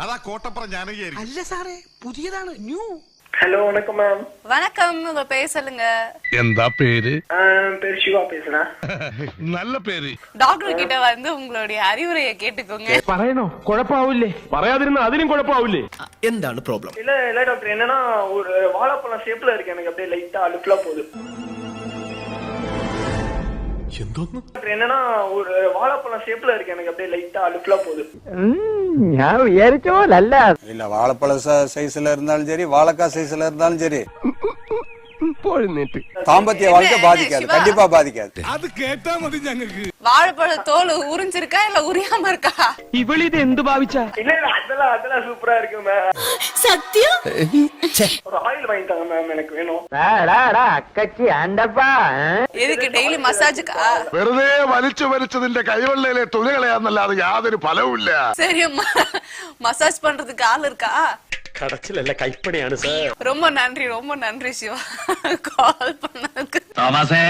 അതാ കോട്ടപ്പുറം ജാനകിയായിരിക്കും. അല്ല സാറേ, പുതിയതാണ്, ന്യൂ. ஹலோ வணக்கம் மேம். வணக்கம், உங்க பேர் சொல்லுங்க. എന്താ പേര്? பேர் சிவா பேசுறேன். നല്ല പേര്. டாக்டர் கிட்ட வந்து உங்களுடைய அறிவுரையை கேட்டுக்கோங்க. പറയണോ? കുഴപ്പാവൂലേ? പറയാതിരുന്ന അതിനും കുഴപ്പാവൂലേ? എന്താണ് പ്രോബ്ലം? இல்ல டாக்டர், என்னன்னா ஒரு வாழைப்பழம் ஷேப்ல இருக்கு, எனக்கு அப்படியே லைட்டா அழுக்கலா போகுது. എന്തോന്ന്? என்னன்னா ஒரு வாழைப்பழம் ஷேப்ல இருக்கு, எனக்கு அப்படியே லைட்டா அழுக்கலா போகுது. ഞാൻ വിചാരിച്ചോ അല്ല. இல்ல வாழைப்பழ சைஸ்ல இருந்தாலும் சரி, வாழைக்காய் சைஸ்ல இருந்தாலும் சரி, தாம்பத்திய வாழ்க்கை பாதிக்காது, கண்டிப்பா பாதிக்காது. അത് കേട്ടാ മതി ഞങ്ങൾക്ക്. வாழைப்பழ தோல் உறிஞ்சிருக்கா இல்ல உரியாம இருக்கா? ഇവളിത് എന്ത് ഭാവിച്ചാ? இல்ல அதெல்லாம் சூப்பரா இருக்கு மேம். சத்தியம். ஒரு ஆயில் வாங்கி தாங்க மேம், எனக்கு வேணும். അക്കച്ചി ആണ്ടപ്പാ. எதுக்கு டெய்லி மசாஜுக்கா? വെറുതെ വലിച്ചതിന്റെ കൈവെള്ളയിലെ തുണി കളയാന്നല്ലാതെ യാതൊരു ഫലവുമില്ല. சரி, மசாஜ் பண்றதுக்கு ஆள் இருக்கா? കടച്ചിലല്ല, കൈപ്പണിയാണ് സാർ. ரொம்ப நன்றி சிவா, கால் பண்ணதுக்கு. തോമസേ